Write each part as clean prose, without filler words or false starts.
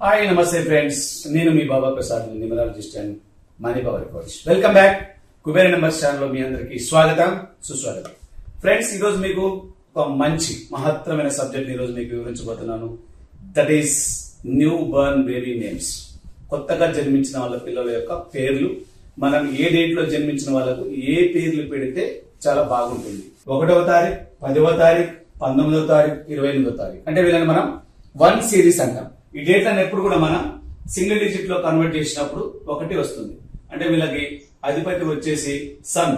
Hi namaste friends, నేను మీ Baba Prasad, numerologist and money power coach. Welcome back Kubera numbers channel లో మీ అందరికి స్వాగతం సుస్వాగతం. ఫ్రెండ్స్, ఈ రోజు మీకు ఒక మంచి మహత్తరమైన సబ్జెక్ట్ ఈ రోజు మీకు వివరించబోతున్నాను. That is new born baby names. కొత్తగా జన్మించిన వాళ్ళ పిల్లల యొక్క పేర్లు, మనం ఏ డేట్ లో జన్మించిన వాళ్ళకు ఏ పేర్లు పెడితే చాలా బాగుంటుంది. 1వ తారీఖు, 10వ తారీఖు, 19వ తారీఖు, 28వ తారీఖు అంటే వీళ్ళని మనం 1 సిరీస్ అంటాం. ఈ డేట్లను ఎప్పుడు కూడా మనం సింగిల్ డిజిట్ లో కన్వర్ట్ చేసినప్పుడు 1 వస్తుంది. అంటే వీళ్ళకి అధిపతి వచ్చేసి సన్,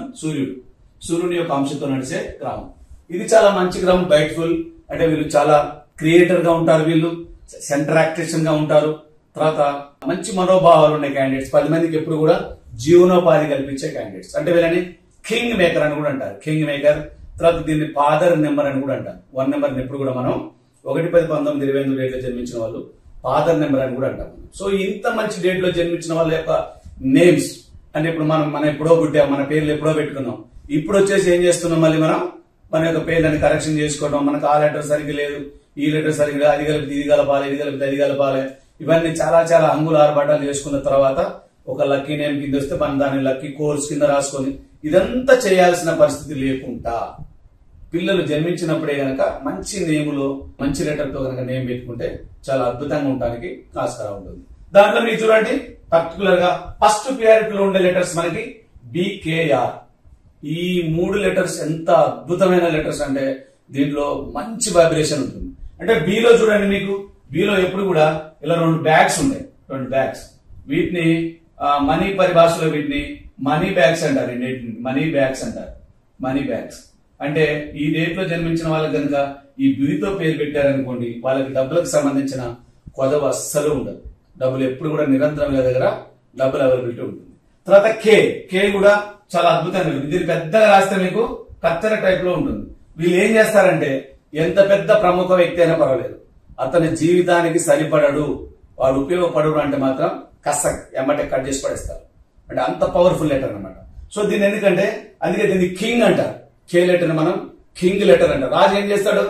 సూర్యుని యొక్క అంశంతో నడిచే గ్రహం. ఇది చాలా మంచి గ్రహం, బైట్ఫుల్. అంటే వీళ్ళు చాలా క్రియేటర్ గా ఉంటారు, వీళ్ళు సెంటర్ యాక్టివేషన్ గా ఉంటారు. తర్వాత మంచి మనోభావాలు ఉన్న క్యాండిడేట్స్, 10 మందికి ఎప్పుడు కూడా జీవనోపాధి కల్పించే క్యాండిడేట్స్. అంటే వీళ్ళని కింగ్ మేకర్ అని కూడా అంటారు. King maker. తర్వాత దీన్ని ఫాదర్ నెంబర్ అని కూడా అంటారు. 1 నెంబర్ ఎప్పుడు కూడా మనం 1, 10, 19, 28 డేట్ లో జన్మించిన వాళ్ళు ఫాదర్ నెంబర్ అని కూడా అంటాం. సో ఇంత మంచి డేట్ లో జన్మించిన వాళ్ళ యొక్క నేమ్స్ అంటే ఇప్పుడు మనం ఎప్పుడో పుట్టాం, మన పేర్లు ఎప్పుడో పెట్టుకున్నాం. ఇప్పుడు వచ్చేసి ఏం చేస్తున్నాం, మళ్ళీ మనం మన యొక్క పేర్లని కరెక్షన్ చేసుకోవడం. మనకు ఆ లెటర్ సరిగ్గా లేదు, ఈ లెటర్ సరిగ్గా లేదు, అది కలిపితే ఇది కలపాలి, ఇది కలిపితే అది కలపాలి. ఇవన్నీ చాలా చాలా అంగులు ఆర్భాటాలు చేసుకున్న తర్వాత ఒక లక్కీ నేమ్ కింద వస్తే మనం దాన్ని లక్కీ కోర్స్ కింద రాసుకొని ఇదంతా చేయాల్సిన పరిస్థితి లేకుండా పిల్లలు జన్మించినప్పుడే గనక మంచి నేములో మంచి లెటర్ తో గనక నేమ్ పెట్టుకుంటే చాలా అద్భుతంగా ఉండడానికి ఆస్కారం ఉంటుంది. దాంట్లో మీరు చూడండి, పర్టికులర్ గా ఫస్ట్ ప్రియారిటీలో ఉండే లెటర్స్ మనకి BKR. ఈ 3 లెటర్స్ ఎంత అద్భుతమైన లెటర్స్ అంటే దీంట్లో మంచి వైబ్రేషన్ ఉంటుంది. అంటే బిలో చూడండి, మీకు బిలో ఎప్పుడు కూడా ఇలా 2 బ్యాగ్స్ ఉంటాయి. 2 బ్యాగ్స్, వీటిని మనీ పరిభాషలో వీటిని మనీ బ్యాగ్స్ అంటారు. మనీ బ్యాగ్స్ అంటారు. మనీ బ్యాగ్స్ అంటే ఈ డేట్ లో జన్మించిన వాళ్ళకి కనుక ఈ బితో పేరు పెట్టారనుకోండి, వాళ్ళకి డబ్బులకు సంబంధించిన కొదవ అస్సలు ఉండదు. డబ్బులు ఎప్పుడు కూడా నిరంతరం దగ్గర డబ్బులు అవైలబిలిటీ ఉంటుంది. తర్వాత కే కూడా చాలా అద్భుతంగా ఉంటుంది. దీన్ని పెద్దగా రాస్తే మీకు కత్తెర టైప్ లో ఉంటుంది. వీళ్ళు ఏం చేస్తారంటే, ఎంత పెద్ద ప్రముఖ వ్యక్తి అయినా పర్వాలేదు, అతని జీవితానికి సరిపడడు, వాడు ఉపయోగపడడు అంటే మాత్రం ఎమ్మటే కట్ చేసి పడేస్తారు. అంటే అంత పవర్ఫుల్ లెటర్ అనమాట. సో దీన్ని ఎందుకంటే అందుకే దీన్ని కింగ్ అంటారు. కే లెటర్ మనం కింగ్ లెటర్ అంటారు. రాజు ఏం చేస్తాడు,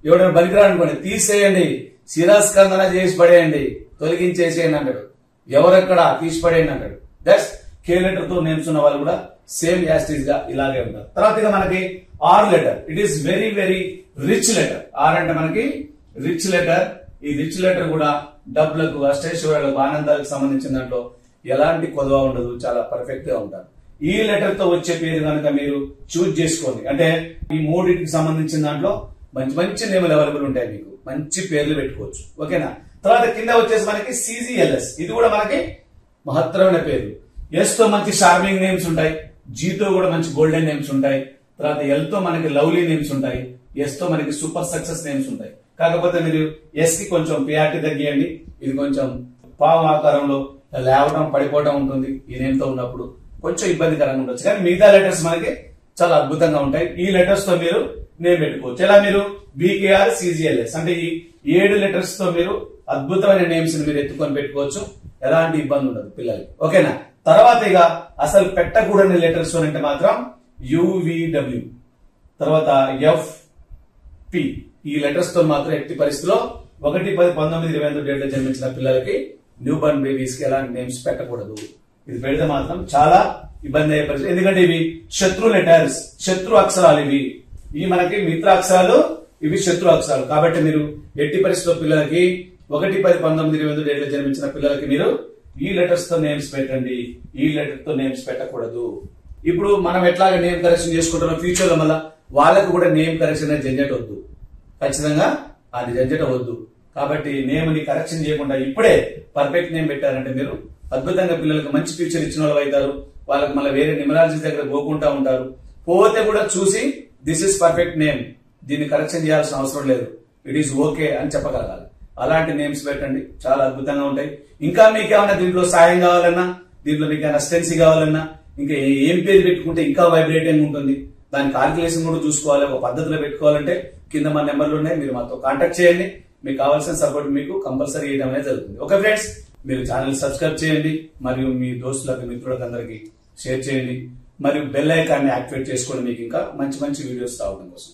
ఎవడైనా బలికిరాడు అనుకోండి, తీసేయండి, శిరాస్కందన చేసి పడేయండి, తొలగించేసేయండి అంటాడు. ఎవరెక్కడ తీసి పడేయండి అంటాడు. దట్స్ కే లెటర్ తో నేమ్స్ ఉన్న వాళ్ళు కూడా సేమ్ యాస్టీజ్ గా ఇలాగే ఉంటారు. తర్వాత ఇక మనకి R letter. It is very very rich letter. R అంటే మనకి రిచ్ లెటర్. ఈ రిచ్ లెటర్ కూడా డబ్బులకు, అష్టైశ్వర్యాలకు, ఆనందాలకు సంబంధించిన దాంట్లో ఎలాంటి కొదవ ఉండదు, చాలా పర్ఫెక్ట్ గా ఉంటారు. ఈ లెటర్ తో వచ్చే పేరు కనుక మీరు చూజ్ చేసుకోండి. అంటే ఈ 3కి సంబంధించిన దాంట్లో మంచి మంచి నేములు అవైలబుల్ ఉంటాయి, మీకు మంచి పేర్లు పెట్టుకోవచ్చు. ఓకేనా. తర్వాత కింద వచ్చేసి మనకి CGLS. ఇది కూడా మనకి మహత్తరమైన పేరు. ఎస్ తో మంచి షార్మింగ్ నేమ్స్ ఉంటాయి, G తో కూడా మంచి గోల్డెన్ నేమ్స్ ఉంటాయి. తర్వాత L తో మనకి లవ్లీ నేమ్స్ ఉంటాయి, S తో మనకి సూపర్ సక్సెస్ నేమ్స్ ఉంటాయి. కాకపోతే మీరు S కి కొంచెం ప్రియారిటీ తగ్గియండి. ఇది కొంచెం పాము ఆకారంలో లేవడం పడిపోవడం ఉంటుంది. ఈ నేమ్ తో ఉన్నప్పుడు కొంచెం ఇబ్బందికరంగా ఉండొచ్చు, కానీ మిగతా లెటర్స్ మనకి చాలా అద్భుతంగా ఉంటాయి. ఈ లెటర్స్ తో మీరు నేమ్ పెట్టుకోవచ్చు. ఎలా మీరు BKR CGLS అంటే ఈ 7 లెటర్స్ తో మీరు అద్భుతమైన నేమ్స్ మీరు ఎత్తుకొని పెట్టుకోవచ్చు. ఎలాంటి ఇబ్బంది ఉండదు పిల్లలకి. ఓకేనా. తర్వాత ఇక అసలు పెట్టకూడని లెటర్స్ అంటే మాత్రం UVW, తర్వాత FP. ఈ లెటర్స్ తో మాత్రం ఎట్టి పరిస్థితిలో 1, 10, 19, 28 డేట్లో జన్మించిన పిల్లలకి న్యూ బర్న్ బేబీస్ కి ఎలాంటి నేమ్స్ పెట్టకూడదు. ఇది పెడితే మాత్రం చాలా ఇబ్బంది అయ్యే పరిస్థితి. ఎందుకంటే ఇవి శత్రు లెటర్స్, శత్రు అక్షరాలు. ఇవి మనకి మిత్ర అక్షరాలు, ఇవి శత్రు అక్షరాలు. కాబట్టి మీరు ఎట్టి పరిస్థితిలో పిల్లలకి 1, 10, 19, 28 డేట్లో జన్మించిన పిల్లలకి మీరు ఈ లెటర్స్ తో నేమ్స్ పెట్టండి, ఈ లెటర్ తో నేమ్స్ పెట్టకూడదు. ఇప్పుడు మనం ఎట్లాగా నేమ్ కరెక్షన్ చేసుకుంటున్నాం, ఫ్యూచర్ లో మళ్ళీ వాళ్ళకు కూడా నేమ్ కరెక్షన్ అనేది జంజట వద్దు. ఖచ్చితంగా అది జంజట వద్దు. కాబట్టి నేమ్ ని కరెక్షన్ చేయకుండా ఇప్పుడే పర్ఫెక్ట్ నేమ్ పెట్టారంటే మీరు అద్భుతంగా పిల్లలకు మంచి ఫ్యూచర్ ఇచ్చిన వాళ్ళు అవుతారు. వాళ్ళకి మళ్ళీ వేరే న్యూమరాలజిస్ట్ దగ్గర పోకుండా ఉంటారు. పోతే కూడా చూసి దిస్ ఇస్ పర్ఫెక్ట్ నేమ్, దీన్ని కరెక్షన్ చేయాల్సిన అవసరం లేదు, ఇట్ ఈస్ ఓకే అని చెప్పగలగాలి. అలాంటి నేమ్స్ పెట్టండి, చాలా అద్భుతంగా ఉంటాయి. ఇంకా మీకు ఏమైనా దీంట్లో సాయం కావాలన్నా, దీంట్లో మీకు ఏమైనా స్టెన్సీ కావాలన్నా, ఇంకా ఏం పేరు పెట్టుకుంటే ఇంకా వైబ్రేటింగ్ ఉంటుంది, దాని కాల్కులేషన్ కూడా చూసుకోవాలి. ఒక పద్ధతిలో పెట్టుకోవాలంటే కింద మా నెంబర్లు ఉన్నాయి, మీరు మాతో కాంటాక్ట్ చేయండి. మీకు కావాల్సిన సపోర్ట్ మీకు కంపల్సరీ ఇవ్వడం అనేది జరుగుతుంది. ఓకే ఫ్రెండ్స్, మీరు ఛానల్ సబ్స్క్రైబ్ చేయండి, మరియు మీ దోస్తులకు, మిత్రులకు అందరికి షేర్ చేయండి, మరియు బెల్ ఐకాన్ని యాక్టివేట్ చేసుకోండి, మీకు ఇంకా మంచి మంచి వీడియోస్ రావడం కోసం.